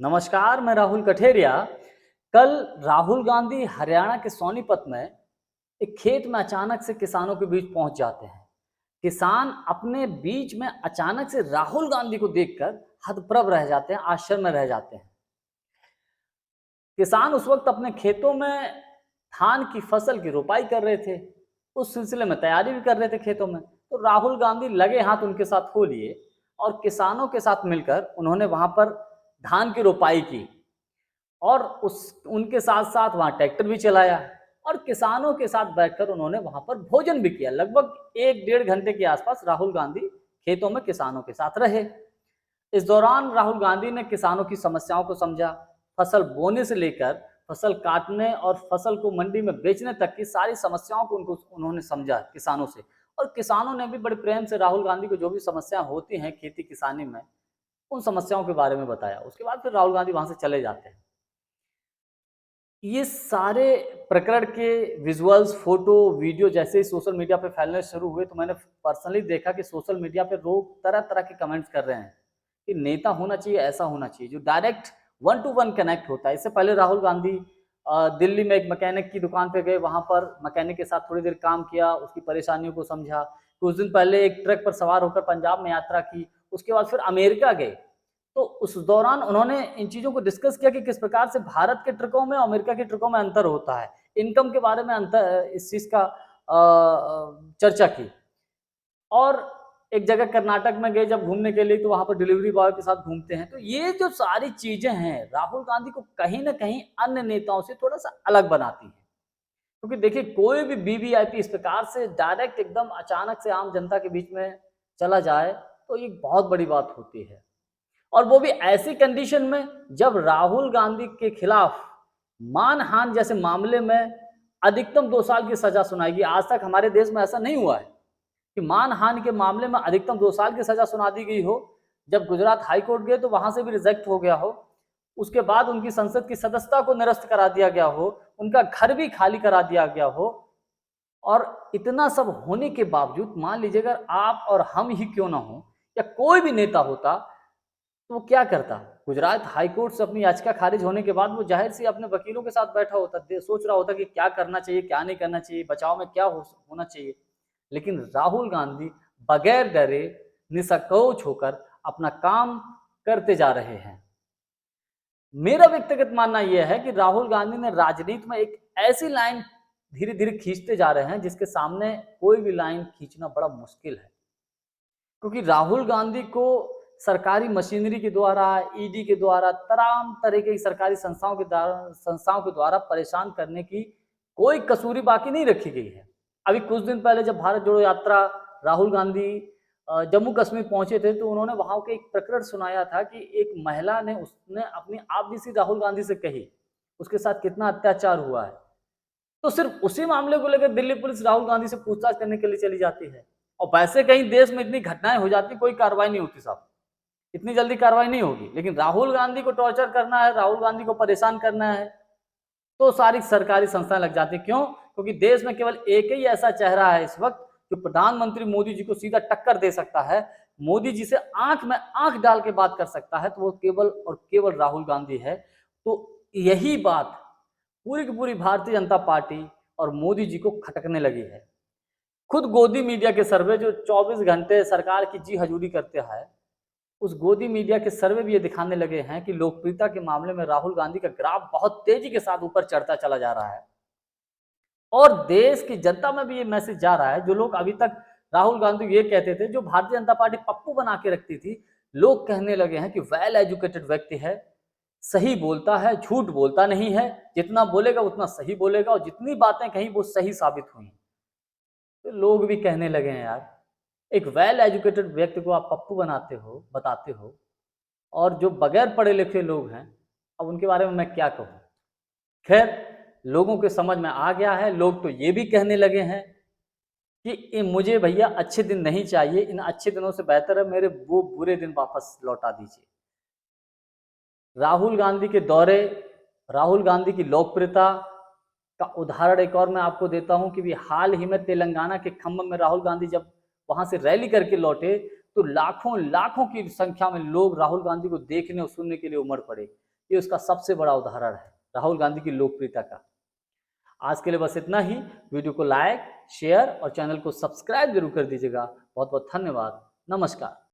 नमस्कार, मैं राहुल कठेरिया। कल राहुल गांधी हरियाणा के सोनीपत में एक खेत में अचानक से किसानों के बीच पहुंच जाते हैं। किसान अपने बीच में अचानक से राहुल गांधी को देखकर हतप्रभ रह जाते हैं, आश्चर्य में रह जाते हैं। किसान उस वक्त अपने खेतों में धान की फसल की रोपाई कर रहे थे। उस सिलसिले में तैयारी भी कर रहे थे खेतों में। तो राहुल गांधी लगे हाथ उनके साथ हो लिए और किसानों के साथ मिलकर उन्होंने वहां पर धान की रोपाई की और उस उनके साथ-साथ वहाँ ट्रैक्टर भी चलाया और किसानों के साथ बैठकर उन्होंने वहाँ पर भोजन भी किया। लगभग 1 डेढ़ घंटे के आसपास राहुल गांधी खेतों में किसानों के साथ रहे। इस दौरान राहुल गांधी ने किसानों की समस्याओं को समझा। फसल बोने से लेकर फसल काटने और फसल को मंडी में बेचने तक की सारी समस्याओं को उनको उन्होंने समझा किसानों से। और किसानों ने भी बड़े प्रेम से राहुल गांधी को जो भी समस्याएँ होती हैं खेती किसानी में, उन समस्याओं के बारे में बताया। उसके बाद फिर राहुल गांधी वहाँ से चले जाते हैं। ये सारे प्रकरण के विजुअल्स, फोटो, वीडियो जैसे ही सोशल मीडिया पे फैलने शुरू हुए तो मैंने पर्सनली देखा कि सोशल मीडिया पे लोग तरह-तरह के कमेंट्स कर रहे हैं कि नेता होना चाहिए, ऐसा होना चाहिए जो direct one two one connect होता है। इससे पहले राहुल गांधी दिल्ली में एक मैकेनिक की दुकान पे गए, वहाँ पर मैकेनिक के साथ थोड़ी देर काम किया, उसकी परेशानियों को समझा। कुछ दिन पहले एक ट्रक पर सवार होकर पंजाब में यात्रा की, उसके बाद फिर अमेरिका गए। तो उस दौरान उन्होंने इन चीज़ों को डिस्कस किया कि किस प्रकार से भारत के ट्रकों में और अमेरिका के ट्रकों में अंतर होता है। इनकम के बारे में अंतर इस चीज़ का चर्चा की। और एक जगह कर्नाटक में गए जब घूमने के लिए तो वहाँ पर डिलीवरी बॉय के साथ घूमते हैं। तो ये जो सारी चीज़ें हैं, राहुल गांधी को कहीं न कहीं अन्य नेताओं से थोड़ा-सा अलग बनाती हैं। क्योंकि देखिए कोई भी वीवीआईपी इस प्रकार से डायरेक्ट एकदम अचानक से आम जनता के बीच में चला जाए, तो ये बहुत बड़ी बात होती है। और वो भी ऐसी कंडीशन में जब राहुल गांधी के खिलाफ मानहानि जैसे मामले में अधिकतम 2 साल की सजा सुनाई गई। आज तक हमारे देश में ऐसा नहीं हुआ है कि मानहानि के मामले में अधिकतम 2 साल की सजा सुना दी गई हो। जब गुजरात हाई कोर्ट गए तो वहां से भी रिजेक्ट हो गया हो। उसके बाद उनकी संसद की सदस्यता को निरस्त करा दिया गया हो, उनका घर भी खाली करा दिया गया हो। और इतना सब होने के बावजूद मान लीजिए अगर आप और हम ही क्यों ना हो या कोई भी नेता होता तो वो क्या करता? गुजरात हाई कोर्ट से अपनी याचिका खारिज होने के बाद वो ज़ाहिर-सी अपने वकीलों के साथ बैठा होता, दे सोच रहा होता कि क्या करना चाहिए, क्या नहीं करना चाहिए, बचाव में क्या होना चाहिए। लेकिन राहुल गांधी बगैर डरे, निसंकोच होकर अपना काम करते जा रहे हैं। मेरा व्यक्तिगत मानना यह है कि राहुल गांधी ने राजनीति में एक ऐसी लाइन धीरे-धीरे खींचते जा रहे हैं, जिसके सामने कोई भी लाइन खींचना बड़ा मुश्किल है। क्योंकि राहुल गांधी को सरकारी मशीनरी के द्वारा, ईडी के द्वारा, तमाम तरह की सरकारी संस्थाओं के द्वारा परेशान करने की कोई कसूरी बाकी नहीं रखी गई है। अभी कुछ दिन पहले जब भारत जोड़ो यात्रा राहुल गांधी जम्मू कश्मीर पहुंचे थे तो उन्होंने वहां के एक प्रकरण सुनाया था कि एक महिला ने उसने अपनी आपबीसी राहुल गांधी से कही, उसके साथ कितना अत्याचार हुआ है। तो सिर्फ उसी मामले को लेकर दिल्ली पुलिस राहुल गांधी से पूछताछ करने के लिए चली जाती है। और वैसे कहीं देश में इतनी घटनाएं हो जाती, कोई कार्रवाई नहीं होती साहब, इतनी जल्दी कार्रवाई नहीं होगी। लेकिन राहुल गांधी को टॉर्चर करना है, राहुल गांधी को परेशान करना है, तो सारी सरकारी संस्थाएं लग जाती। क्यों? क्योंकि देश में केवल एक ही ऐसा चेहरा है इस वक्त जो प्रधानमंत्री मोदी जी को सीधा टक्कर दे सकता है, मोदी जी से आंख में आंख डाल के बात कर सकता है, तो वो केवल और केवल राहुल गांधी है। तो यही बात पूरी की पूरी भारतीय जनता पार्टी और मोदी जी को खटकने लगी है। खुद गोदी मीडिया के सर्वे जो 24 घंटे सरकार की जी हजूरी करते हैं, उस गोदी मीडिया के सर्वे भी ये दिखाने लगे हैं कि लोकप्रियता के मामले में राहुल गांधी का ग्राफ बहुत तेजी के साथ ऊपर चढ़ता चला जा रहा है। और देश की जनता में भी ये मैसेज जा रहा है, जो लोग अभी तक राहुल गांधी ये कहते थे, जो भारतीय जनता पार्टी पप्पू बना के रखती थी, लोग कहने लगे हैं कि वेल एजुकेटेड व्यक्ति है, सही बोलता है, झूठ बोलता नहीं है, जितना बोलेगा उतना सही बोलेगा और जितनी बातें कही वो सही साबित हुई। तो लोग भी कहने लगे हैं यार, एक वेल एजुकेटेड व्यक्ति को आप पप्पू बनाते हो, बताते हो, और जो बगैर पढ़े लिखे लोग हैं, अब उनके बारे में मैं क्या कहूँ। खैर, लोगों के समझ में आ गया है। लोग तो ये भी कहने लगे हैं कि मुझे भैया अच्छे दिन नहीं चाहिए, इन अच्छे दिनों से बेहतर है मेरे वो बुरे दिन वापस लौटा दीजिए। राहुल गांधी के दौरे, राहुल गांधी की लोकप्रियता का उदाहरण एक और मैं आपको देता हूं कि भी हाल ही में तेलंगाना के खम्मम में राहुल गांधी जब वहां से रैली करके लौटे, तो लाखों लाखों की संख्या में लोग राहुल गांधी को देखने और सुनने के लिए उमड़ पड़े। ये उसका सबसे बड़ा उदाहरण है राहुल गांधी की लोकप्रियता का। आज के लिए बस इतना ही। वीडियो को लाइक, शेयर और चैनल को सब्सक्राइब जरूर कर दीजिएगा। बहुत बहुत धन्यवाद। नमस्कार।